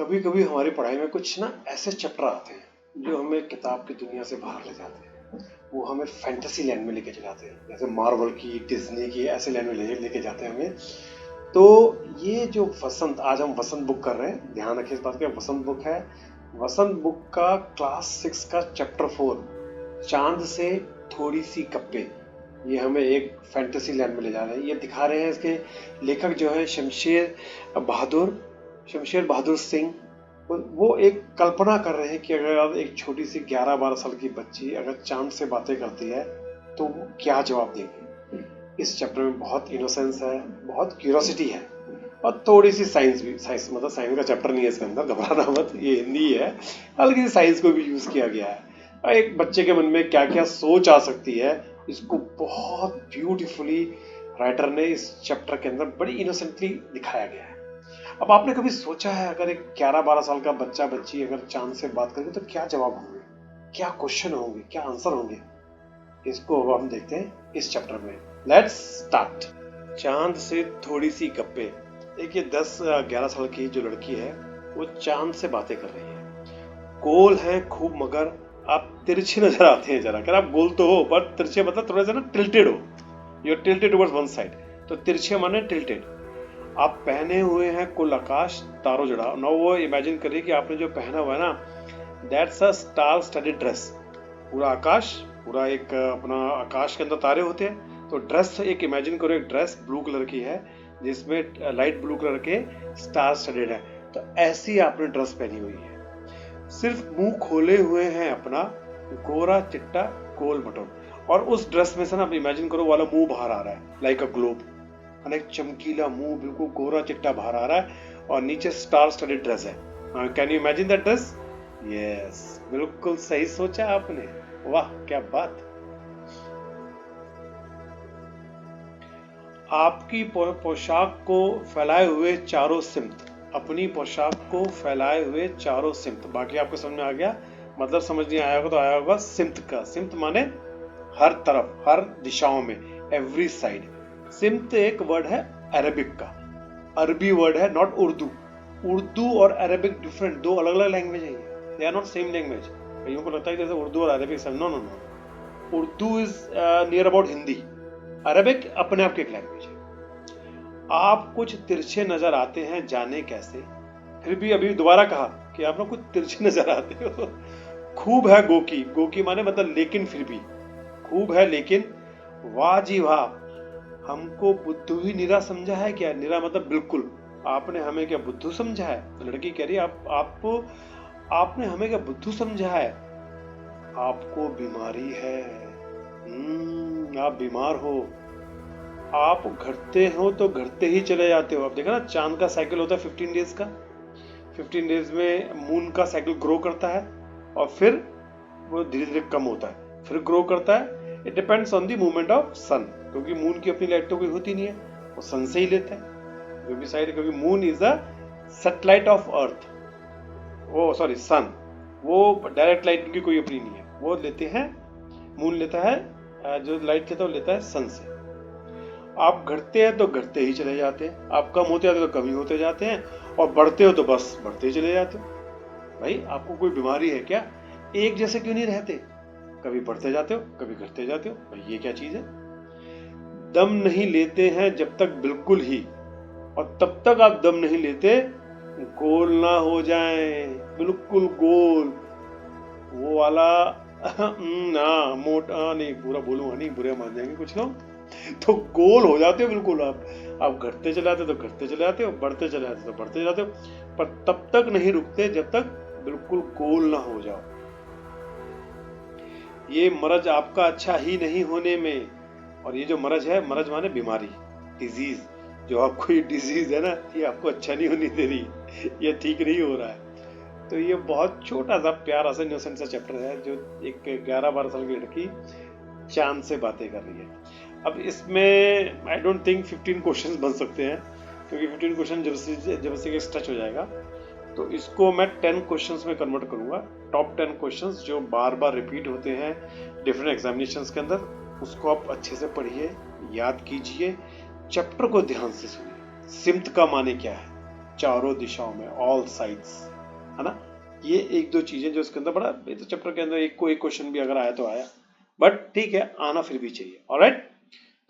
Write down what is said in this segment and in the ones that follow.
कभी कभी हमारी पढ़ाई में कुछ ना ऐसे चैप्टर आते हैं जो हमें किताब की दुनिया से बाहर ले जाते हैं, वो हमें फैंटेसी लैंड में लेके जाते हैं, जैसे मार्वल की, डिज्नी की, ऐसे लैंड में लेके जाते हैं हमें। तो ये जो वसंत, आज हम वसंत बुक कर रहे हैं, ध्यान रखिए इस बात का, वसंत बुक है। वसंत बुक का क्लास 6 का चैप्टर 4, चांद से थोड़ी सी कप्पे, ये हमें एक फैंटेसी लैंड में ले जा रहे हैं। ये दिखा रहे हैं, इसके लेखक जो है शमशेर बहादुर सिंह। वो एक कल्पना कर रहे हैं कि अगर एक छोटी सी 11-12 साल की बच्ची अगर चांद से बातें करती है तो वो क्या जवाब देगी। इस चैप्टर में बहुत इनोसेंस है, बहुत क्यूरियोसिटी है और थोड़ी सी साइंस भी। मतलब साइंस का चैप्टर नहीं है इसके अंदर, घबराना मत, ये हिंदी है, हल्की सी साइंस को भी यूज किया गया है। और एक बच्चे के मन में क्या क्या सोच आ सकती है, इसको बहुत ब्यूटीफुली राइटर ने इस चैप्टर के अंदर बड़ी इनोसेंटली दिखाया गया है। अब आपने कभी सोचा है अगर एक 11-12 साल का बच्चा बच्ची अगर चांद से बात करेंगे तो क्या जवाब होंगे, क्या क्वेश्चन होंगे, क्या आंसर होंगे? इसको अब हम देखते हैं इस चैप्टर में। Let's start. चांद से थोड़ी सी गप्पे। एक ये 10-11 साल की जो लड़की है वो चांद से बातें कर रही है। गोल है खूब मगर आप तिरछे नजर आते हैं जरा। अगर आप गोल तो हो पर तिरछे मतलब थोड़ा सा ना टिल्टेड हो, you are tilted towards one side, तो तिरछे माने टिल्टेड। आप पहने हुए हैं कुल आकाश तारों जड़ा। नाउ वो इमेजिन करिए कि आपने जो पहना हुआ है ना, that's a star studied dress. पूरा आकाश, पूरा एक अपना आकाश के अंदर तारे होते हैं, तो ड्रेस एक इमेजिन करो, एक ड्रेस ब्लू कलर की है जिसमें लाइट ब्लू कलर के स्टार स्टडीड है। तो ऐसी आपने ड्रेस पहनी हुई है, सिर्फ मुंह खोले हुए हैं अपना, गोरा चिट्टा गोल मटोल। और उस ड्रेस में से ना आप इमेजिन करो वाला मुंह बाहर आ रहा है, लाइक अ ग्लोब, एक चमकीला मुंह, बिल्कुल गोरा चिट्टा बाहर आ रहा है और नीचे स्टार स्टडीड ड्रेस है। Can you imagine that dress? Yes, बिल्कुल सही सोचा आपने, वाह क्या बात। आपकी पोशाक को फैलाए हुए चारों सिमत, अपनी पोशाक को फैलाए हुए चारों सिमत। बाकी आपको समझ में आ गया, मतलब समझ नहीं आया होगा तो आया होगा सिमत का। सिमत माने हर तरफ, हर दिशाओं में, एवरी साइड। सिमत एक वर्ड है अरबिक का, अरबी वर्ड है, नॉट उर्दू। उर्दू और अरबिक डिफरेंट, दो अलग अलग लैंग्वेज है, they are not same language. कईयों को लगता है जैसे उर्दू और Arabic same, no no no. Urdu is near about Hindi, Arabic अपने आप की एक लैंग्वेज है। आप कुछ तिरछे नजर आते हैं, जाने कैसे। फिर भी अभी दोबारा कहा कि आप लोग कुछ तिरछे नजर आते हो। खूब है गोकी, गोकी माने मतलब लेकिन, फिर भी खूब है लेकिन। वाह जी वाह, हमको बुद्धू ही निरा समझा है क्या? निरा मतलब बिल्कुल, आपने हमें क्या बुद्धू समझा है? तो लड़की कह रही है आपने हमें क्या बुद्धू समझा है? आपको बीमारी है, आप बीमार हो। आप घटते हो तो घटते ही चले जाते हो। अब देखा ना, चांद का साइकिल होता है 15 डेज का। 15 डेज में मून का साइकिल ग्रो करता है और फिर वो धीरे धीरे कम होता है, फिर ग्रो करता है। It depends on the movement of sun, क्योंकि मून की अपनी लाइट तो कोई होती नहीं है, वो सन से ही लेता है जो भी साइड, क्योंकि moon is a satellite of earth, वो सॉरी सन, वो डायरेक्ट लाइट की कोई अपनी नहीं है, वो लेते हैं, मून लेता है, जो लाइट लेता है वो लेता है सन से। आप घटते हैं तो घटते ही चले जाते हैं, आप कम होते जाते तो कम ही होते जाते हैं, और बढ़ते हो तो बस बढ़ते ही चले जाते हो। भाई आपको कोई बीमारी है क्या? एक जैसे क्यों नहीं रहते? कभी बढ़ते जाते हो, कभी घटते जाते हो, भाई ये क्या चीज है? दम नहीं लेते हैं जब तक बिल्कुल ही, और तब तक आप दम नहीं लेते गोल ना हो जाए, बिल्कुल गोल, वो वाला ना मोटा नहीं, पूरा बोलूंगा नहीं, बुरे मान जाएंगे कुछ लोग। तो गोल हो जाते हो बिल्कुल आप घटते चले जाते हो तो घटते चले जाते हो, बढ़ते चले जाते हो तो बढ़ते जाते हो, पर तब तक नहीं रुकते जब तक बिल्कुल गोल ना हो जाओ। ये मरज आपका अच्छा ही नहीं होने में, और ये जो मरज है, मरज माने बीमारी, डिजीज, जो आपको ये डिजीज है ना, ये आपको अच्छा नहीं होने दे रही, ये ठीक नहीं हो रहा है। तो ये बहुत छोटा सा प्यारा सा इनोसेंट सा चैप्टर है जो एक 11-12 साल की लड़की चांद से बातें कर रही है। अब इसमें आई डोंट थिंक 15 क्वेश्चंस बन सकते हैं, क्योंकि 15 क्वेश्चन जब से स्ट्रेच हो जाएगा, तो इसको मैं 10 क्वेश्चंस में कन्वर्ट करूंगा। टॉप 10 क्वेश्चंस जो बार बार रिपीट होते हैं डिफरेंट एग्जामिनेशंस के अंदर, उसको आप अच्छे से पढ़िए, याद कीजिए, चैप्टर को ध्यान से सुनिए। सिमत का माने क्या है, चारों दिशाओं में, ऑल साइड्स, है ना। ये एक दो चीजें जो इसके अंदर बड़ा, ये तो चैप्टर के अंदर एक क्वेश्चन भी अगर आया तो आया, बट ठीक है, आना फिर भी चाहिए। ऑलराइट,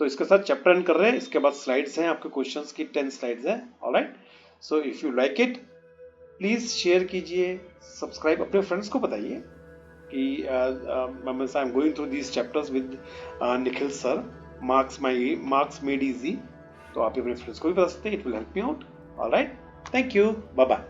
तो इसके साथ चैप्टर एंड कर रहे हैं। इसके बाद स्लाइड्स हैं आपके क्वेश्चंस की, 10 स्लाइड्स हैं। Alright, so if you like it please share कीजिए, सब्सक्राइब, अपने फ्रेंड्स को बताइए कि I am going through these chapters with Nikhil sir, marks made easy. तो आप अपने फ्रेंड्स को भी बता सकते हैं, it will help me out. Alright, thank you, bye bye.